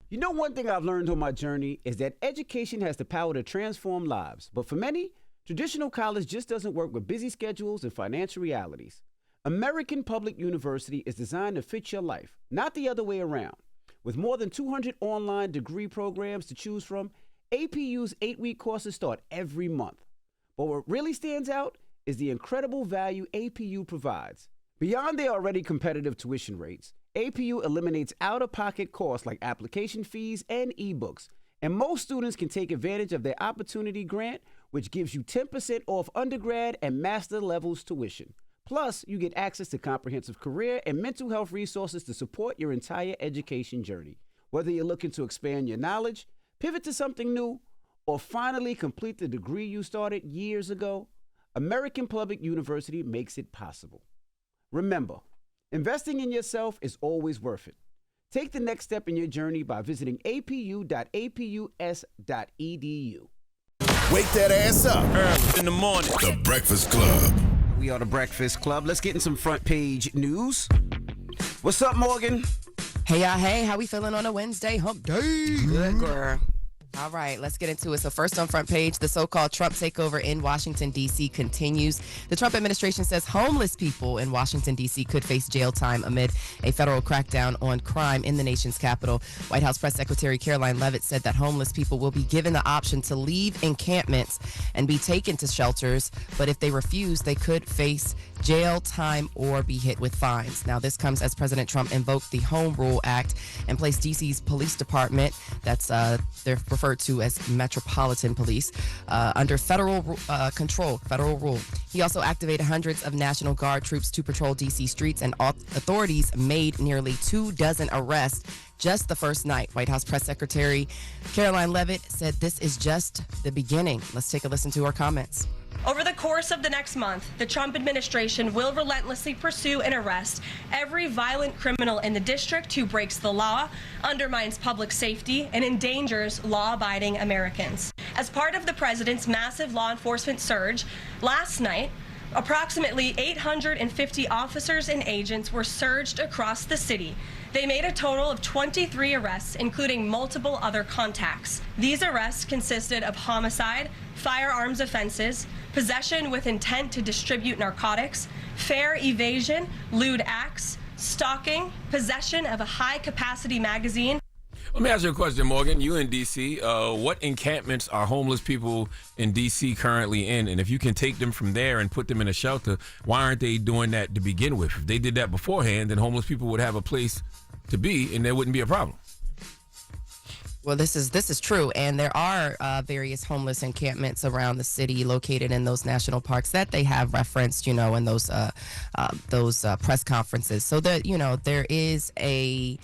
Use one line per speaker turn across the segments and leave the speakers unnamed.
You know, one thing I've learned on my journey is that education has the power to transform lives. But for many, traditional college just doesn't work with busy schedules and financial realities. American Public University is designed to fit your life, not the other way around. With more than 200 online degree programs to choose from, APU's 8-week courses start every month. But what really stands out is the incredible value APU provides. Beyond their already competitive tuition rates, APU eliminates out-of-pocket costs like application fees and ebooks, and most students can take advantage of their Opportunity Grant, which gives you 10% off undergrad and master levels tuition. Plus, you get access to comprehensive career and mental health resources to support your entire education journey. Whether you're looking to expand your knowledge, pivot to something new, or finally complete the degree you started years ago, American Public University makes it possible. Remember, investing in yourself is always worth it. Take the next step in your journey by visiting apu.apus.edu.
Wake that ass up.
Early in the morning.
The Breakfast Club.
We are the Breakfast Club. Let's get in some front page news. What's up, Morgan?
Hey, y'all. Hey, how we feeling on a Wednesday hump day?
Good, girl.
All right, let's get into it. So first on front page, the so-called Trump takeover in Washington, D.C. continues. The Trump administration says homeless people in Washington, D.C. could face jail time amid a federal crackdown on crime in the nation's capital. White House Press Secretary Caroline Leavitt said that homeless people will be given the option to leave encampments and be taken to shelters, but if they refuse, they could face jail time or be hit with fines. Now, this comes as President Trump invoked the Home Rule Act and placed D.C.'s police department, that's they're referred to as Metropolitan Police, under federal control, federal rule. He also activated hundreds of National Guard troops to patrol D.C. streets, and authorities made nearly 24 arrests just the first night. White House Press Secretary Caroline Leavitt said this is just the beginning. Let's take a listen to her comments.
Over the course of the next month, the Trump administration will relentlessly pursue and arrest every violent criminal in the district who breaks the law, undermines public safety, and endangers law-abiding Americans. As part of the president's massive law enforcement surge, last night, approximately 850 officers and agents were surged across the city. They made a total of 23 arrests, including multiple other contacts. These arrests consisted of homicide, firearms offenses, possession with intent to distribute narcotics, fare evasion, lewd acts, stalking, possession of a high-capacity magazine.
Let me ask you a question, Morgan. You in D.C., what encampments are homeless people in D.C. currently in? And if you can take them from there and put them in a shelter, why aren't they doing that to begin with? If they did that beforehand, then homeless people would have a place to be and there wouldn't be a problem.
Well, this is true, and there are various homeless encampments around the city located in those national parks that they have referenced, in those press conferences. So that there is a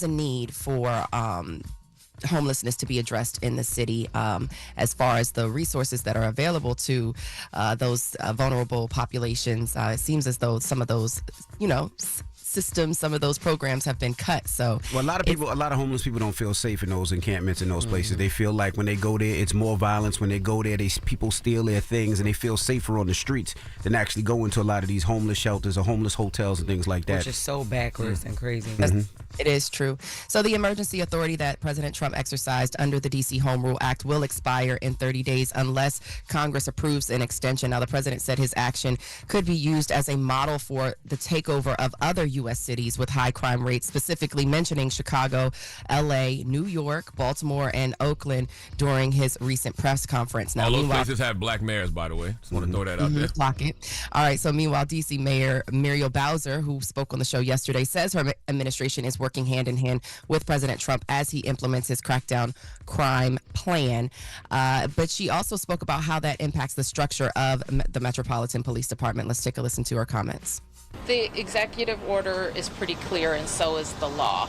need for homelessness to be addressed in the city, as far as the resources that are available to those vulnerable populations. It seems as though some of those, systems, some of those programs have been cut. So
a lot of homeless people don't feel safe in those encampments in those places. They feel like when they go there, it's more violence. When they go there, people steal their things, and they feel safer on the streets than actually go into a lot of these homeless shelters or homeless hotels and things like that.
Which is so backwards and crazy.
It is true. So the emergency authority that President Trump exercised under the D.C. Home Rule Act will expire in 30 days unless Congress approves an extension. Now, the president said his action could be used as a model for the takeover of other U.S. cities with high crime rates, specifically mentioning Chicago, L.A., New York, Baltimore, and Oakland during his recent press conference. Now,
all those places have black mayors, by the way. Just want to throw that out there.
Lock it. All right. So meanwhile, D.C. Mayor Muriel Bowser, who spoke on the show yesterday, says her administration is working hand in hand with President Trump as he implements his crackdown crime plan. But she also spoke about how that impacts the structure of the Metropolitan Police Department. Let's take a listen to her comments.
The executive order is pretty clear, and so is the law.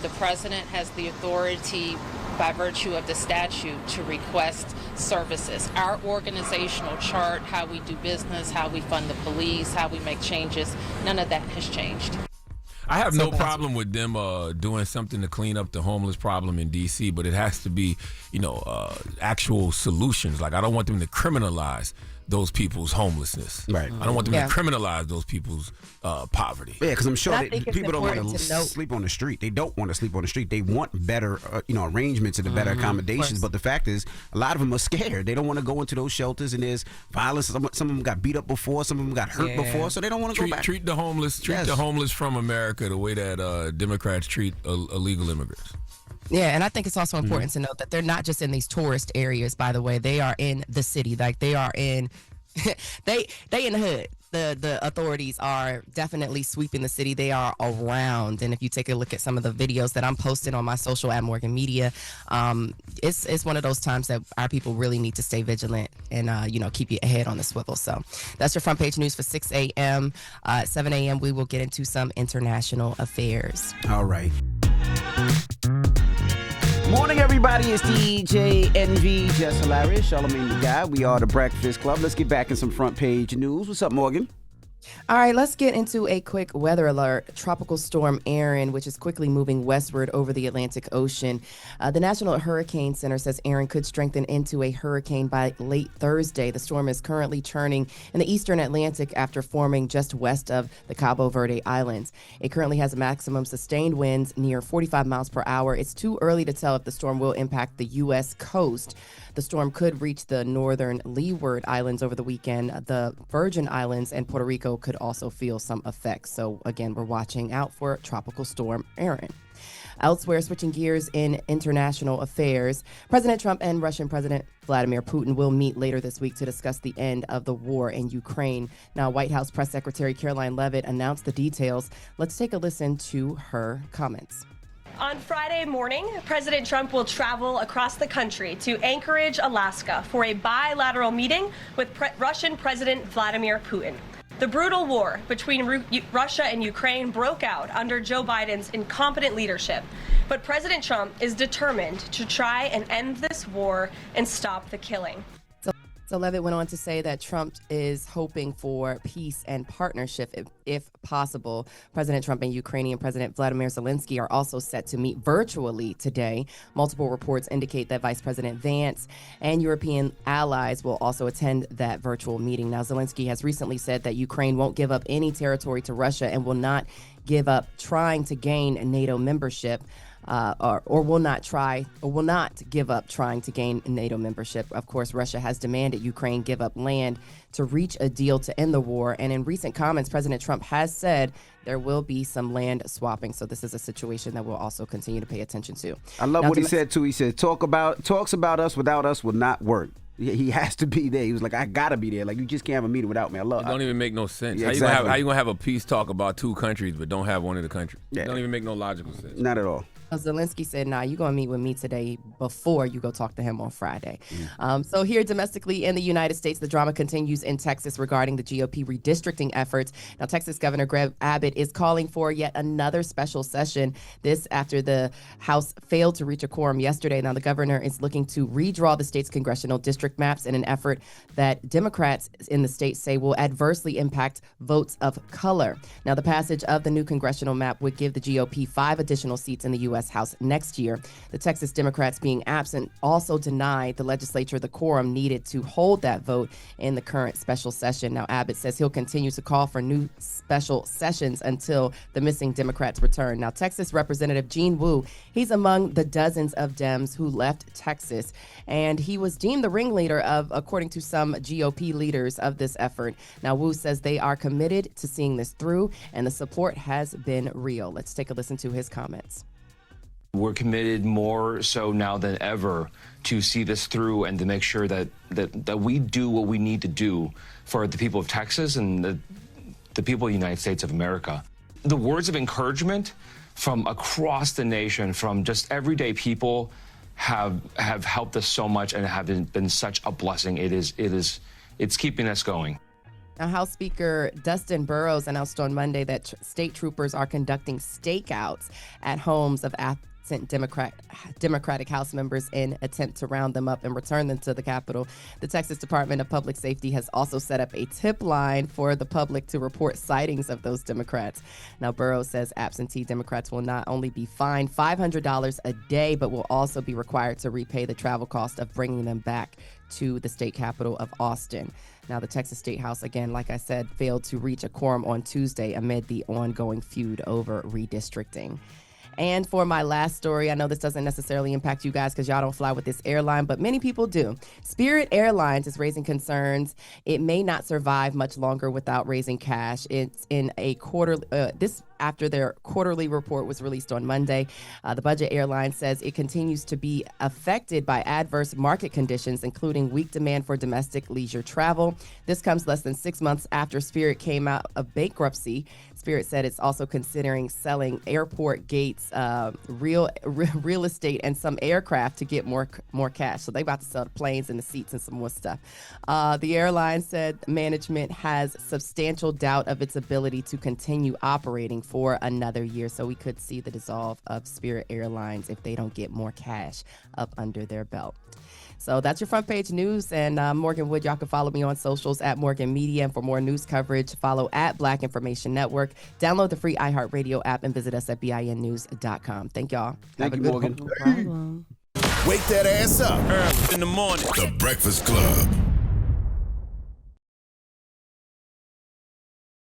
The president has the authority by virtue of the statute to request services. Our organizational chart, how we do business, how we fund the police, how we make changes, none of that has changed.
I have no problem with them doing something to clean up the homeless problem in D.C., but it has to be, actual solutions. Like, I don't want them to criminalize those people's homelessness.
Right.
I don't want them to criminalize those people's poverty.
Yeah, because I'm sure
I think it's
people don't want to
important to note-
sleep on the street. They don't want to sleep on the street. They want better, arrangements and better accommodations. But the fact is, a lot of them are scared. They don't want to go into those shelters, and there's violence. Some of them got beat up before. Some of them got hurt before, so they don't want to go back.
Treat the homeless. The homeless from America the way that Democrats treat illegal immigrants.
Yeah, and I think it's also important to note that they're not just in these tourist areas, by the way. They are in the city. Like, they are in they in the hood. The authorities are definitely sweeping the city. They are around. And if you take a look at some of the videos that I'm posting on my social at Morgan Media, it's one of those times that our people really need to stay vigilant and, keep your head on the swivel. So that's your front page news for 6 a.m. 7 a.m. we will get into some international affairs.
All right. Morning, everybody. It's DJ NV, Jess Hilarious, Charlamagne the Guy. We are the Breakfast Club. Let's get back in some front page news. What's up, Morgan?
All right, let's get into a quick weather alert. Tropical storm Erin, which is quickly moving westward over the Atlantic Ocean. The National Hurricane Center says Erin could strengthen into a hurricane by late Thursday. The storm is currently churning in the eastern Atlantic after forming just west of the Cabo Verde Islands. It currently has a maximum sustained winds near 45 miles per hour. It's too early to tell if the storm will impact the U.S. coast. The storm could reach the northern Leeward Islands over the weekend. The Virgin Islands and Puerto Rico could also feel some effects. So again, we're watching out for Tropical Storm Erin. Elsewhere, switching gears in international affairs, President Trump and Russian President Vladimir Putin will meet later this week to discuss the end of the war in Ukraine. Now, White House Press Secretary Caroline Leavitt announced the details. Let's take a listen to her comments.
On Friday morning, President Trump will travel across the country to Anchorage, Alaska, for a bilateral meeting with Russian President Vladimir Putin. The brutal war between Russia and Ukraine broke out under Joe Biden's incompetent leadership, but President Trump is determined to try and end this war and stop the killing.
So Leavitt went on to say that Trump is hoping for peace and partnership if possible. President Trump and Ukrainian President Vladimir Zelensky are also set to meet virtually today. Multiple reports indicate that Vice President Vance and European allies will also attend that virtual meeting. Now, Zelensky has recently said that Ukraine won't give up any territory to Russia and will not give up trying to gain NATO membership. Or will not give up trying to gain NATO membership. Of course, Russia has demanded Ukraine give up land to reach a deal to end the war. And in recent comments, President Trump has said there will be some land swapping. So this is a situation that we'll also continue to pay attention to.
I love what he said, too. He said, talks about us without us will not work. He has to be there. He was like, I got to be there. Like, you just can't have a meeting without me. I love it.
It don't even make no sense.
Yeah,
how
exactly.
you gonna have a peace talk about two countries but don't have one of the countries?
Yeah.
It don't even make no logical sense.
Not at all.
Zelensky said, you're going to meet with me today before you go talk to him on Friday. So here domestically in the United States, the drama continues in Texas regarding the GOP redistricting efforts. Now, Texas Governor Greg Abbott is calling for yet another special session. This after the House failed to reach a quorum yesterday. Now, the governor is looking to redraw the state's congressional district maps in an effort that Democrats in the state say will adversely impact votes of color. Now, the passage of the new congressional map would give the GOP 5 additional seats in the U.S. House next year. The Texas Democrats being absent also denied the legislature the quorum needed to hold that vote in the current special session. Now, Abbott says he'll continue to call for new special sessions until the missing Democrats return. Now, Texas Representative Gene Wu, he's among the dozens of Dems who left Texas, and he was deemed the ringleader according to some GOP leaders of this effort. Now, Wu says they are committed to seeing this through, and the support has been real. Let's take a listen to his comments.
We're committed more so now than ever to see this through and to make sure that we do what we need to do for the people of Texas and the people of the United States of America. The words of encouragement from across the nation, from just everyday people, have helped us so much and have been such a blessing. It's keeping us going.
Now, House Speaker Dustin Burrows announced on Monday that state troopers are conducting stakeouts at homes of absent Democratic House members in attempt to round them up and return them to the Capitol. The Texas Department of Public Safety has also set up a tip line for the public to report sightings of those Democrats. Now, Burrows says absentee Democrats will not only be fined $500 a day, but will also be required to repay the travel cost of bringing them back to the state capital of Austin. Now, the Texas State House, again, like I said, failed to reach a quorum on Tuesday amid the ongoing feud over redistricting. And for my last story, I know this doesn't necessarily impact you guys because y'all don't fly with this airline, but many people do. Spirit Airlines is raising concerns. It may not survive much longer without raising cash. It's in a this after their quarterly report was released on Monday. The budget airline says it continues to be affected by adverse market conditions, including weak demand for domestic leisure travel. This comes less than 6 months after Spirit came out of bankruptcy. Spirit said it's also considering selling airport gates, real estate, and some aircraft to get more cash. So they about to sell the planes and the seats and some more stuff. The airline said management has substantial doubt of its ability to continue operating for another year. So we could see the dissolve of Spirit Airlines if they don't get more cash up under their belt. So that's your front page news. And Morgan Wood, y'all can follow me on socials at Morgan Media. And for more news coverage, follow at Black Information Network. Download the free iHeartRadio app and visit us at BINnews.com. Thank y'all.
Thank you, Morgan.
No problem.
Wake that ass up.
Early in the morning.
The Breakfast Club.